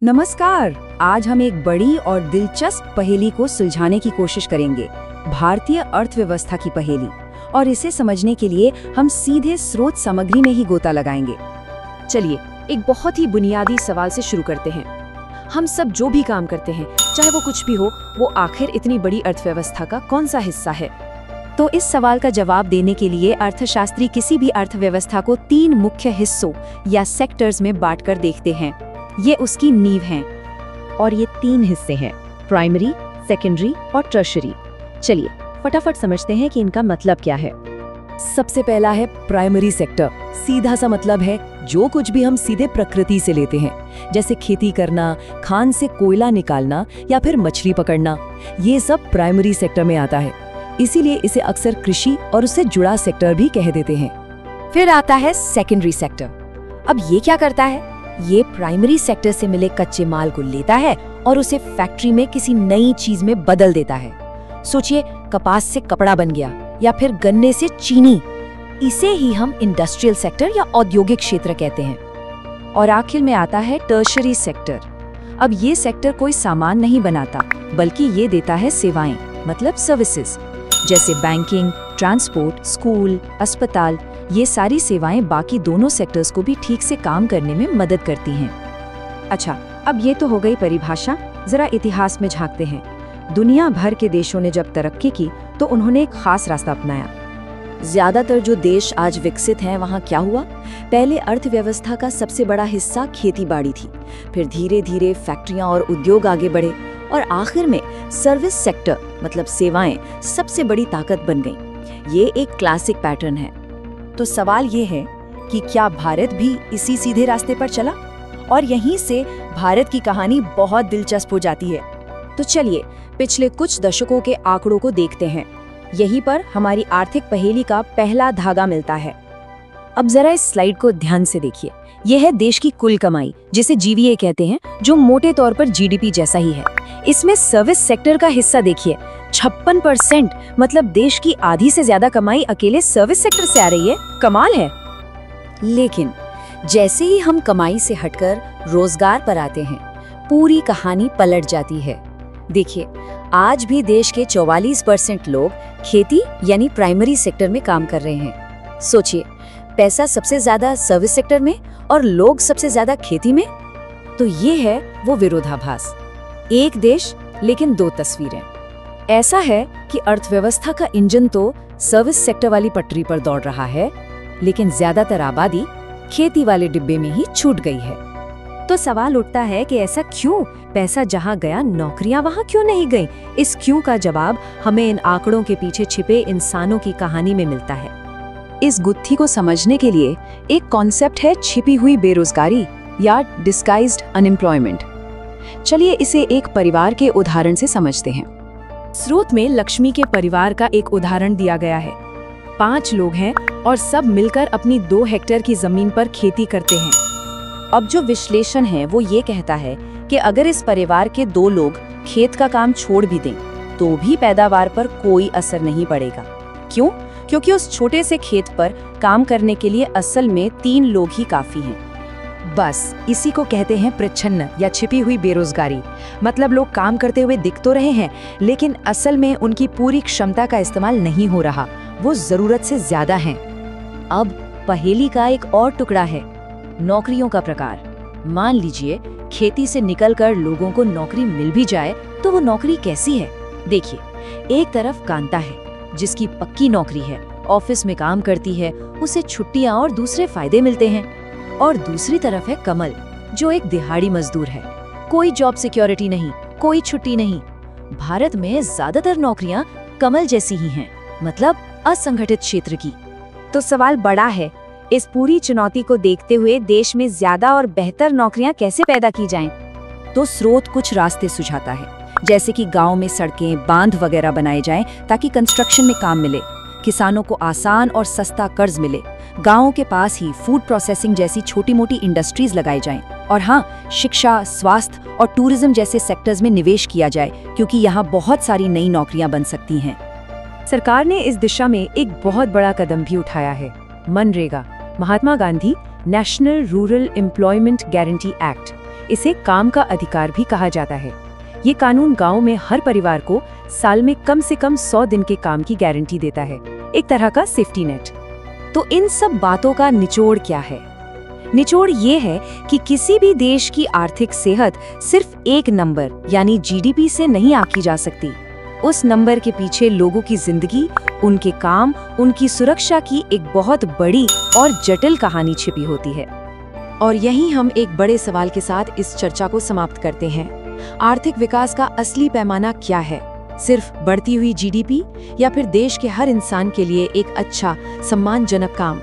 नमस्कार। आज हम एक बड़ी और दिलचस्प पहेली को सुलझाने की कोशिश करेंगे, भारतीय अर्थव्यवस्था की पहेली। और इसे समझने के लिए हम सीधे स्रोत सामग्री में ही गोता लगाएंगे। चलिए एक बहुत ही बुनियादी सवाल से शुरू करते हैं। हम सब जो भी काम करते हैं, चाहे वो कुछ भी हो, वो आखिर इतनी बड़ी अर्थव्यवस्था का कौन सा हिस्सा है? तो इस सवाल का जवाब देने के लिए अर्थशास्त्री किसी भी अर्थव्यवस्था को 3 मुख्य हिस्सों या सेक्टर्स में बांटकर देखते हैं। ये उसकी नींव हैं। और ये 3 हिस्से हैं, प्राइमरी, सेकेंडरी और टर्शरी। चलिए फटाफट समझते हैं कि इनका मतलब क्या है। सबसे पहला है प्राइमरी सेक्टर। सीधा सा मतलब है जो कुछ भी हम सीधे प्रकृति से लेते हैं, जैसे खेती करना, खान से कोयला निकालना या फिर मछली पकड़ना, ये सब प्राइमरी सेक्टर में आता है। इसीलिए इसे अक्सर कृषि और उससे जुड़ा सेक्टर भी कह देते हैं। फिर आता है सेकेंडरी सेक्टर। अब ये क्या करता है? ये प्राइमरी सेक्टर से मिले कच्चे माल को लेता है और उसे फैक्ट्री में किसी नई चीज में बदल देता है। सोचिए, कपास से कपड़ा बन गया या फिर गन्ने से चीनी। इसे ही हम इंडस्ट्रियल सेक्टर या औद्योगिक क्षेत्र कहते हैं। और आखिर में आता है टर्शरी सेक्टर। अब ये सेक्टर कोई सामान नहीं बनाता, बल्कि ये देता है सेवाएं, मतलब सर्विसेज, जैसे बैंकिंग, ट्रांसपोर्ट, स्कूल, अस्पताल। ये सारी सेवाएं बाकी दोनों सेक्टर्स को भी ठीक से काम करने में मदद करती हैं। अच्छा, अब ये तो हो गई परिभाषा। जरा इतिहास में झांकते हैं। दुनिया भर के देशों ने जब तरक्की की तो उन्होंने एक खास रास्ता अपनाया। ज्यादातर जो देश आज विकसित हैं, वहाँ क्या हुआ? पहले अर्थव्यवस्था का सबसे बड़ा हिस्सा खेती-बाड़ी थी। फिर धीरे धीरे फैक्ट्रियां और उद्योग आगे बढ़े और आखिर में सर्विस सेक्टर, मतलब सेवाएं, सबसे बड़ी ताकत बन गईं। ये एक क्लासिक पैटर्न है। तो सवाल ये है कि क्या भारत भी इसी सीधे रास्ते पर चला? और यहीं से भारत की कहानी बहुत दिलचस्प हो जाती है। तो चलिए पिछले कुछ दशकों के आंकड़ों को देखते हैं। यहीं पर हमारी आर्थिक पहेली का पहला धागा मिलता है। अब जरा इस स्लाइड को ध्यान से देखिए। यह है देश की कुल कमाई, जिसे जीवीए कहते हैं, जो मोटे तौर पर जीडीपी जैसा ही है। इसमें सर्विस सेक्टर का हिस्सा देखिए, 56%, मतलब देश की आधी से ज्यादा कमाई अकेले सर्विस सेक्टर से आ रही है। कमाल है। लेकिन जैसे ही हम कमाई से हटकर रोजगार पर आते हैं, पूरी कहानी पलट जाती है। देखिए, आज भी देश के 44% लोग खेती यानी प्राइमरी सेक्टर में काम कर रहे हैं। सोचिए, पैसा सबसे ज्यादा सर्विस सेक्टर में और लोग सबसे ज्यादा खेती में। तो ये है वो विरोधाभास। एक देश लेकिन 2 तस्वीरें। ऐसा है कि अर्थव्यवस्था का इंजन तो सर्विस सेक्टर वाली पटरी पर दौड़ रहा है, लेकिन ज्यादातर आबादी खेती वाले डिब्बे में ही छूट गई है। तो सवाल उठता है कि ऐसा क्यों? पैसा जहां गया, नौकरियां वहां क्यों नहीं गई? इस क्यों का जवाब हमें इन आंकड़ों के पीछे छिपे इंसानों की कहानी में मिलता है। इस गुत्थी को समझने के लिए एक कॉन्सेप्ट है छिपी हुई बेरोजगारी या डिस्गाइज्ड अनएम्प्लॉयमेंट। चलिए इसे एक परिवार के उदाहरण से समझते हैं। स्रोत में लक्ष्मी के परिवार का एक उदाहरण दिया गया है। 5 लोग हैं और सब मिलकर अपनी 2 हेक्टेयर की जमीन पर खेती करते हैं। अब जो विश्लेषण है वो ये कहता है कि अगर इस परिवार के 2 लोग खेत का काम छोड़ भी दें, तो भी पैदावार पर कोई असर नहीं पड़ेगा। क्यों? क्योंकि उस छोटे से खेत पर काम करने के लिए असल में 3 लोग ही काफी हैं। बस इसी को कहते हैं प्रच्छन्न या छिपी हुई बेरोजगारी। मतलब लोग काम करते हुए दिख तो रहे हैं, लेकिन असल में उनकी पूरी क्षमता का इस्तेमाल नहीं हो रहा, वो जरूरत से ज्यादा हैं। अब पहेली का एक और टुकड़ा है, नौकरियों का प्रकार। मान लीजिए खेती से निकलकर लोगों को नौकरी मिल भी जाए, तो वो नौकरी कैसी है? देखिए, एक तरफ कांता है जिसकी पक्की नौकरी है, ऑफिस में काम करती है, उसे छुट्टियां और दूसरे फायदे मिलते हैं। और दूसरी तरफ है कमल, जो एक दिहाड़ी मजदूर है, कोई जॉब सिक्योरिटी नहीं, कोई छुट्टी नहीं। भारत में ज्यादातर नौकरियां कमल जैसी ही हैं, मतलब असंगठित क्षेत्र की। तो सवाल बड़ा है, इस पूरी चुनौती को देखते हुए देश में ज्यादा और बेहतर नौकरियां कैसे पैदा की जाएं? तो स्रोत कुछ रास्ते सुझाता है, जैसे कि गांव में सड़कें, बांध वगैरह बनाए जाएं ताकि कंस्ट्रक्शन में काम मिले, किसानों को आसान और सस्ता कर्ज मिले, गांवों के पास ही फूड प्रोसेसिंग जैसी छोटी मोटी इंडस्ट्रीज लगाई जाएं, और हाँ, शिक्षा, स्वास्थ्य और टूरिज्म जैसे सेक्टर्स में निवेश किया जाए, क्योंकि यहाँ बहुत सारी नई नौकरियां बन सकती हैं। सरकार ने इस दिशा में एक बहुत बड़ा कदम भी उठाया है, MNREGA, Mahatma Gandhi national rural employment guarantee act. इसे काम का अधिकार भी कहा जाता है। ये कानून गांव में हर परिवार को साल में कम से कम 100 दिन के काम की गारंटी देता है, एक तरह का सेफ्टी नेट। तो इन सब बातों का निचोड़ क्या है? निचोड़ ये है कि किसी भी देश की आर्थिक सेहत सिर्फ एक नंबर यानी जीडीपी से नहीं आंकी जा सकती। उस नंबर के पीछे लोगों की जिंदगी, उनके काम, उनकी सुरक्षा की एक बहुत बड़ी और जटिल कहानी छिपी होती है। और यहीं हम एक बड़े सवाल के साथ इस चर्चा को समाप्त करते हैं। आर्थिक विकास का असली पैमाना क्या है? सिर्फ बढ़ती हुई जीडीपी या फिर देश के हर इंसान के लिए एक अच्छा, सम्मानजनक काम?